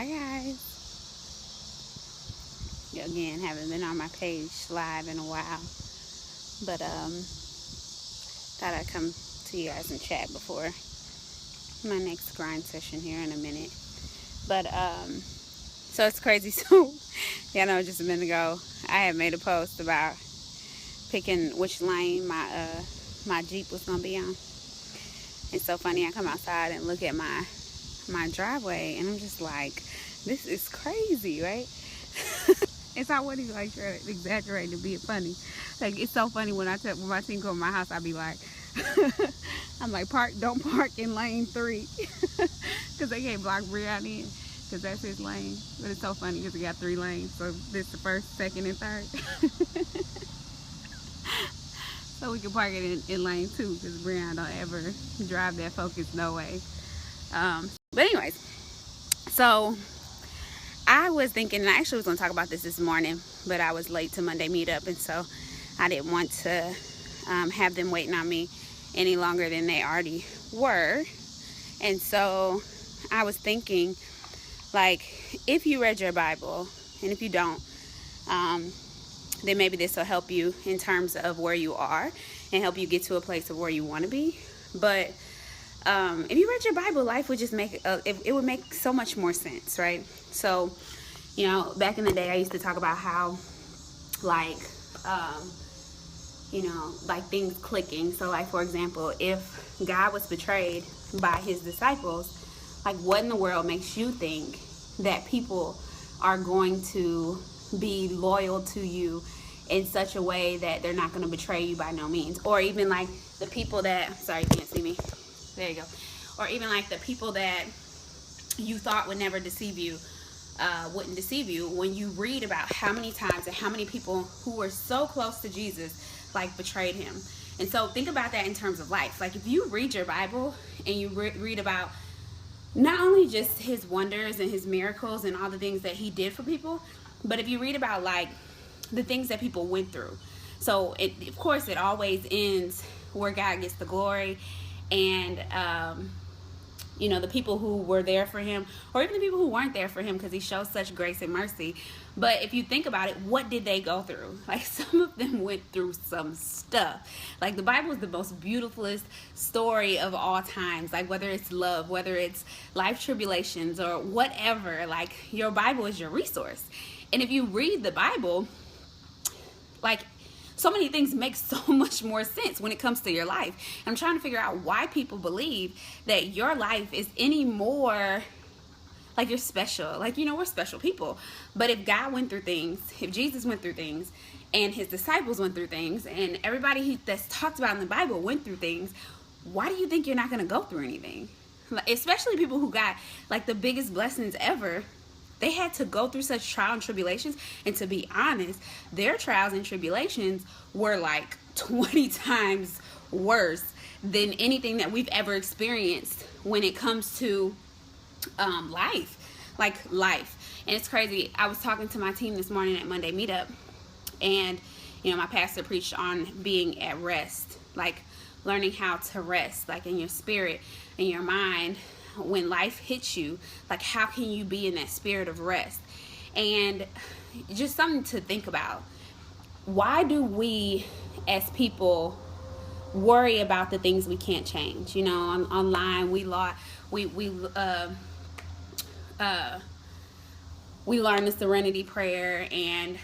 Hi guys. Again, haven't been on my page live in a while, but thought I'd come to you guys and chat before my next grind session here in a minute. But so it's crazy. So just a minute ago, I had made a post about picking which lane my Jeep was gonna be on. It's so funny. I come outside and look at my driveway, and I'm just like, this is crazy, right? It's not what he like trying to exaggerate to be funny. Like, it's so funny when when my team come to my house, I be like, I'm like, don't park in lane 3, because they can't block Brian in, because that's his lane. But it's so funny because he got 3 lanes, so this the first, second, and third. So we can park it in lane 2, because Brian don't ever drive that Focus, no way. But anyways, so I was thinking, and I actually was going to talk about this morning, but I was late to Monday meetup, and so I didn't want to have them waiting on me any longer than they already were. And so I was thinking, like, if you read your Bible, and if you don't, then maybe this will help you in terms of where you are and help you get to a place of where you want to be. But if you read your Bible, life would just it would make so much more sense, right? So, back in the day, I used to talk about how, like, like things clicking. So, like, for example, if God was betrayed by his disciples, like, what in the world makes you think that people are going to be loyal to you in such a way that they're not going to betray you by no means? Or even like the people that, sorry, you can't see me. There you go. Or even like the people that you thought would never deceive you, wouldn't deceive you, when you read about how many times and how many people who were so close to Jesus like betrayed him. And so think about that in terms of life. Like, if you read your Bible and you read about not only just his wonders and his miracles and all the things that he did for people, but if you read about like the things that people went through. So of course it always ends where God gets the glory, and the people who were there for him, or even the people who weren't there for him, because he shows such grace and mercy. But if you think about it, what did they go through? Like, some of them went through some stuff. Like, the Bible is the most beautifulest story of all times. Like, whether it's love, whether it's life tribulations, or whatever, like, your Bible is your resource. And if you read the Bible, like, so many things make so much more sense when it comes to your life. I'm trying to figure out why people believe that your life is any more like you're special. Like, we're special people. But if God went through things, if Jesus went through things, and his disciples went through things, and everybody that's talked about in the Bible went through things, why do you think you're not going to go through anything? Like, especially people who got like the biggest blessings ever. They had to go through such trials and tribulations, and to be honest, their trials and tribulations were like 20 times worse than anything that we've ever experienced when it comes to life. And it's crazy. I was talking to my team this morning at Monday meetup, and my pastor preached on being at rest, like learning how to rest, like in your spirit, in your mind. When life hits you, like, how can you be in that spirit of rest? And just something to think about. Why do we as people worry about the things we can't change? Online we learn the Serenity Prayer, and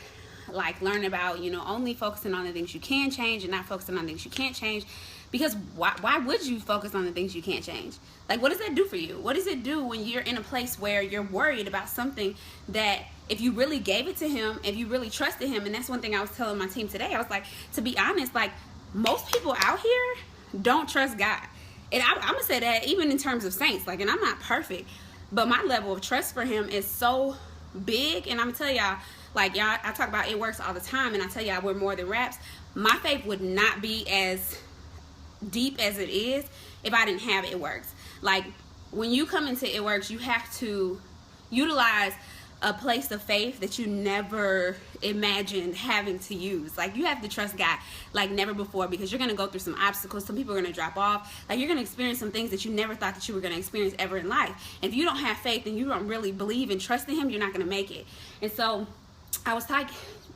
like learn about only focusing on the things you can change and not focusing on things you can't change. Because why would you focus on the things you can't change? Like, what does that do for you? What does it do when you're in a place where you're worried about something that, if you really gave it to him, if you really trusted him? And that's one thing I was telling my team today. I was like, to be honest, like, most people out here don't trust God. And I'm going to say that even in terms of saints. Like, and I'm not perfect, but my level of trust for him is so big. And I'm going to tell y'all, like, I talk about it works all the time, and I tell y'all we're more than raps. My faith would not be as deep as it is if I didn't have It Works. Like, when you come into It Works, you have to utilize a place of faith that you never imagined having to use. Like, you have to trust God like never before, because you're going to go through some obstacles. Some people are going to drop off. Like, you're going to experience some things that you never thought that you were going to experience ever in life. And if you don't have faith and you don't really believe and trust in him, you're not going to make it. And so I was like,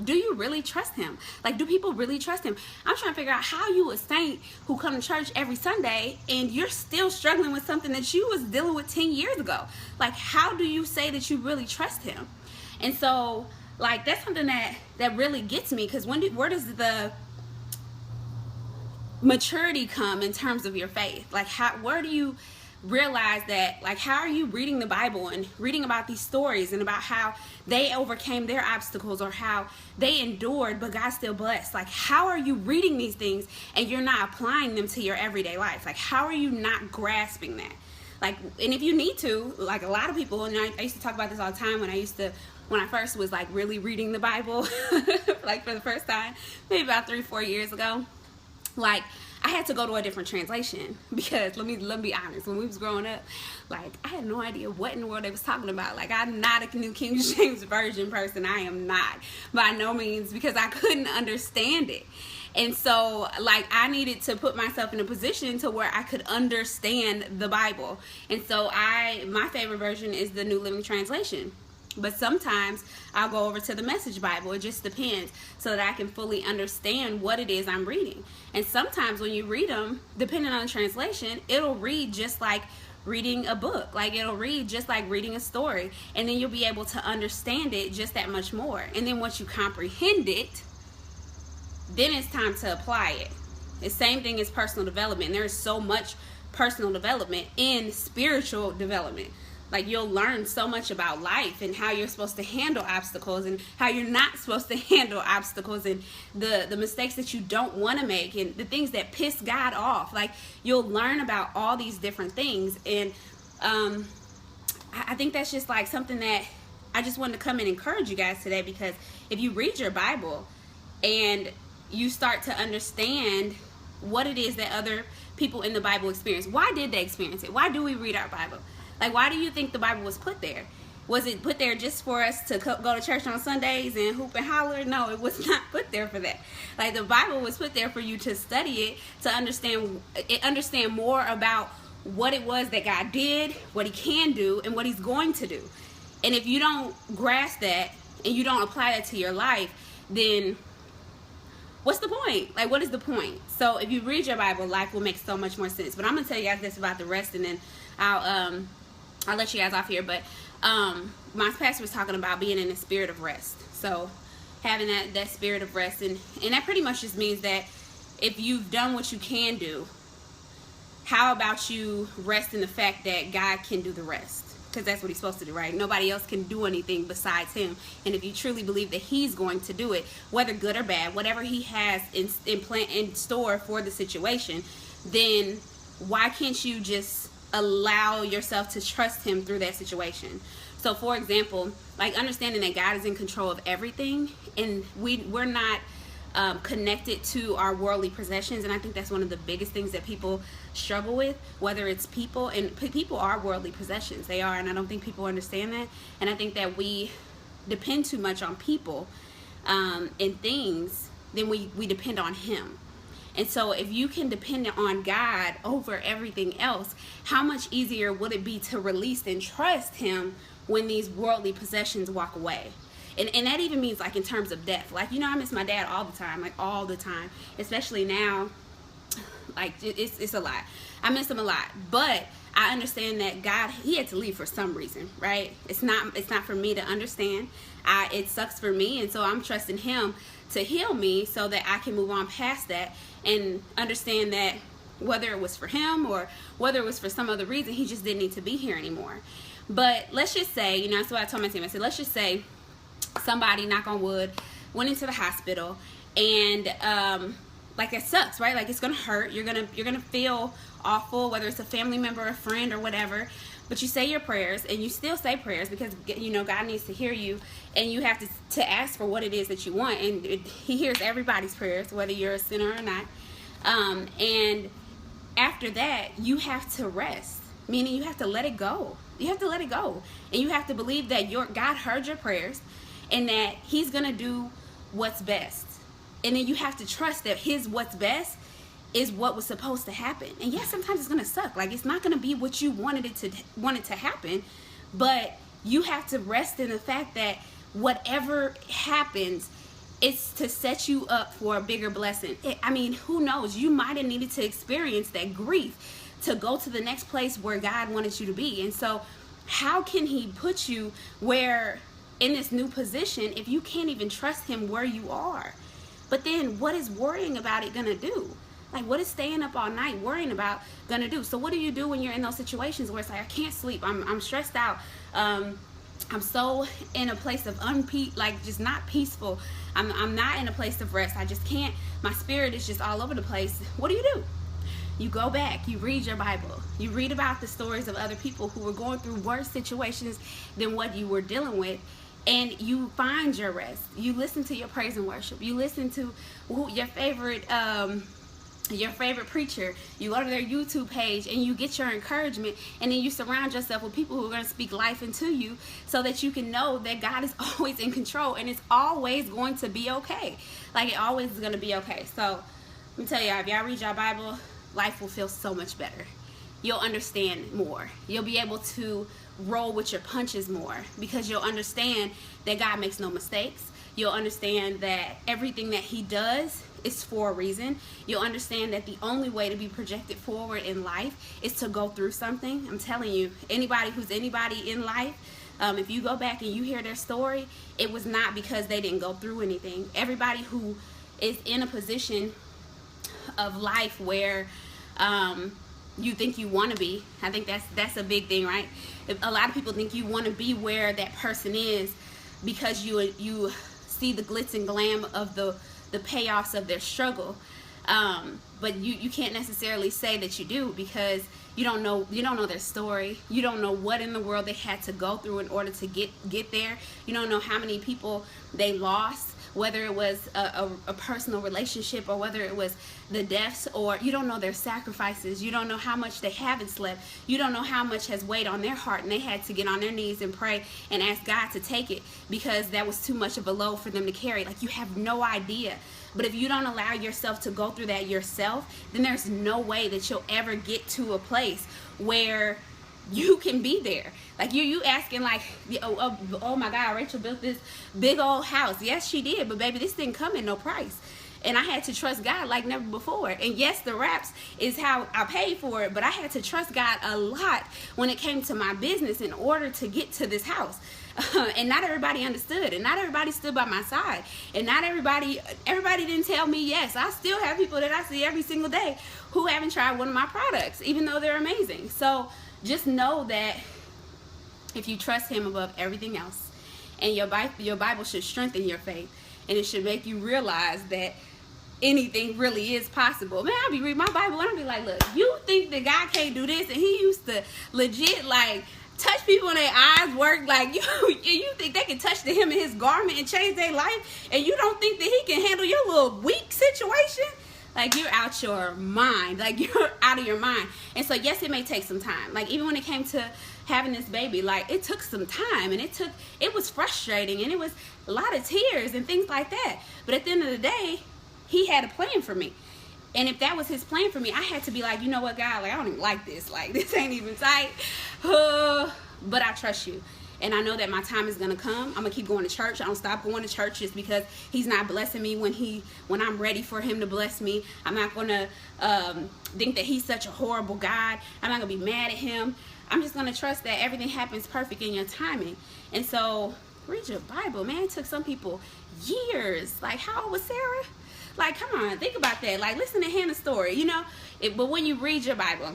do you really trust him? Like, do people really trust him? I'm trying to figure out how you a saint who come to church every Sunday and you're still struggling with something that you was dealing with 10 years ago. Like, how do you say that you really trust him? And so, like, that's something that really gets me, because where does the maturity come in terms of your faith? Like, where do you realize that, like, how are you reading the Bible and reading about these stories and about how they overcame their obstacles or how they endured but God still blessed? Like, how are you reading these things and you're not applying them to your everyday life? Like, how are you not grasping that? Like, and if you need to, like a lot of people, and I used to talk about this all the time when I first was like really reading the Bible, like for the first time, maybe about 3-4 years ago. Like, I had to go to a different translation, because let me be honest, when we was growing up, like, I had no idea what in the world they was talking about. Like, I'm not a New King James Version person. I am not, by no means, because I couldn't understand it. And so, like, I needed to put myself in a position to where I could understand the Bible. And so my favorite version is the New Living Translation. But sometimes I'll go over to the Message Bible. It just depends, so that I can fully understand what it is I'm reading. And sometimes when you read them, depending on the translation, it'll read just like reading a book. Like, it'll read just like reading a story. And then you'll be able to understand it just that much more. And then once you comprehend it, then it's time to apply it. The same thing as personal development. There is so much personal development in spiritual development. Like, you'll learn so much about life and how you're supposed to handle obstacles and how you're not supposed to handle obstacles, and the mistakes that you don't want to make and the things that piss God off. Like, you'll learn about all these different things. And I think that's just like something that I just wanted to come and encourage you guys today, because if you read your Bible and you start to understand what it is that other people in the Bible experience, why did they experience it? Why do we read our Bible? Like, why do you think the Bible was put there? Was it put there just for us to go to church on Sundays and hoop and holler? No, it was not put there for that. Like, the Bible was put there for you to study it, to understand more about what it was that God did, what he can do, and what he's going to do. And if you don't grasp that and you don't apply that to your life, then what's the point? Like, what is the point? So if you read your Bible, life will make so much more sense. But I'm going to tell you guys this about the rest, and then I'll let you guys off here. But my pastor was talking about being in a spirit of rest. So having that spirit of rest, and that pretty much just means that if you've done what you can do, how about you rest in the fact that God can do the rest? Because that's what he's supposed to do, right? Nobody else can do anything besides him. And if you truly believe that he's going to do it, whether good or bad, whatever he has in store for the situation, then why can't you just allow yourself to trust him through that situation? So, for example, like, understanding that God is in control of everything, and we're not connected to our worldly possessions. And I think that's one of the biggest things that people struggle with, whether it's people, and people are worldly possessions. They are, and I don't think people understand that. And I think that we depend too much on people and things, then we depend on him. And so if you can depend on God over everything else, how much easier would it be to release and trust him when these worldly possessions walk away? And that even means, like, in terms of death. Like, you know, I miss my dad all the time, like, all the time. Especially now, like, it's a lot. I miss him a lot. But I understand that God, he had to leave for some reason, right? It's not for me to understand. It sucks for me, and so I'm trusting him to heal me so that I can move on past that and understand that whether it was for him or whether it was for some other reason, he just didn't need to be here anymore. But let's just say, you know, that's what I told my team. I said, let's just say somebody, knock on wood, went into the hospital, and like, it sucks, right? Like, it's gonna hurt. You're gonna feel awful, whether it's a family member, a friend, or whatever. But you say your prayers, and you still say prayers, because, you know, God needs to hear you, and you have to ask for what it is that you want, and he hears everybody's prayers, whether you're a sinner or not. And after that, you have to rest. meaning you have to let it go. You have to let it go. And you have to believe that God heard your prayers and that he's going to do what's best. And then you have to trust that his what's best is what was supposed to happen. And yes, sometimes it's going to suck. Like, it's not going to be what you wanted to happen, but you have to rest in the fact that whatever happens, it's to set you up for a bigger blessing. I mean, who knows? You might have needed to experience that grief to go to the next place where God wanted you to be. And so how can he put you where in this new position if you can't even trust him where you are? But then what is worrying about it gonna do? Like, what is staying up all night worrying about gonna do? So what do you do when you're in those situations where it's like, I can't sleep, I'm stressed out, I'm so in a place of just not peaceful, I'm not in a place of rest, I just can't, my spirit is just all over the place. What do? You go back, you read your Bible, you read about the stories of other people who were going through worse situations than what you were dealing with, and you find your rest. You listen to your praise and worship, you listen to your favorite preacher, you go to their YouTube page and you get your encouragement, and then you surround yourself with people who are going to speak life into you so that you can know that God is always in control and it's always going to be okay. Like, it always is going to be okay. So let me tell y'all, if y'all read your Bible, life will feel so much better. You'll understand more. You'll be able to roll with your punches more because you'll understand that God makes no mistakes. You'll understand that everything that he does is for a reason. You'll understand that the only way to be projected forward in life is to go through something. I'm telling you, anybody who's anybody in life, if you go back and you hear their story, it was not because they didn't go through anything. Everybody who is in a position of life where you think you want to be, I think that's a big thing, right? A lot of people think you want to be where that person is because you see the glitz and glam of the payoffs of their struggle, but you can't necessarily say that you do because you don't know their story. You don't know what in the world they had to go through in order to get there. You don't know how many people they lost, whether it was a personal relationship or whether it was the deaths, or you don't know their sacrifices. You don't know how much they haven't slept. You don't know how much has weighed on their heart and they had to get on their knees and pray and ask God to take it because that was too much of a load for them to carry. Like, you have no idea. But if you don't allow yourself to go through that yourself, then there's no way that you'll ever get to a place where you can be there. Like, you asking like, oh my God, Rachel built this big old house. Yes, she did, but baby, this didn't come at no price. And I had to trust God like never before. And yes, the wraps is how I paid for it, but I had to trust God a lot when it came to my business in order to get to this house. And not everybody understood, and not everybody stood by my side, and not everybody didn't tell me yes. I still have people that I see every single day who haven't tried one of my products, even though they're amazing. So just know that if you trust him above everything else, and your Bible should strengthen your faith, and it should make you realize that anything really is possible. Man, I'll be reading my Bible and I'll be like, look, you think that God can't do this? And he used to legit like touch people and their eyes work. Like, you think they can touch the hem of his garment and change their life, and you don't think that he can handle your little weak situation? Like, you're out your mind. Like, you're out of your mind. And so yes, it may take some time. Like, even when it came to having this baby, like, it took some time, and it was frustrating, and it was a lot of tears and things like that. But at the end of the day, he had a plan for me. And if that was his plan for me, I had to be like, you know what, God, like, I don't even like this. Like, this ain't even tight. But I trust you. And I know that my time is going to come. I'm going to keep going to church. I don't stop going to church just because he's not blessing me when I'm ready for him to bless me. I'm not going to think that he's such a horrible God. I'm not going to be mad at him. I'm just going to trust that everything happens perfect in your timing. And so read your Bible, man. It took some people years. Like, how old was Sarah? Like, come on, think about that. Like, listen to Hannah's story, you know. But when you read your Bible,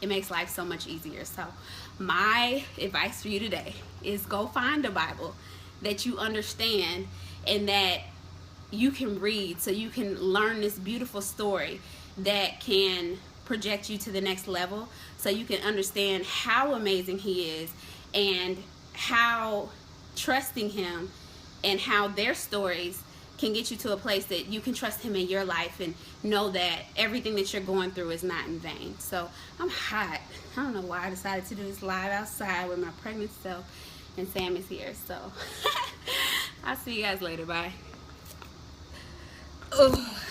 it makes life so much easier. So my advice for you today is go find a Bible that you understand and that you can read so you can learn this beautiful story that can project you to the next level, so you can understand how amazing he is and how trusting him and how their stories can get you to a place that you can trust him in your life and know that everything that you're going through is not in vain. So I'm hot. I don't know why I decided to do this live outside with my pregnant self, and Sam is here. So I'll see you guys later. Bye. Oh.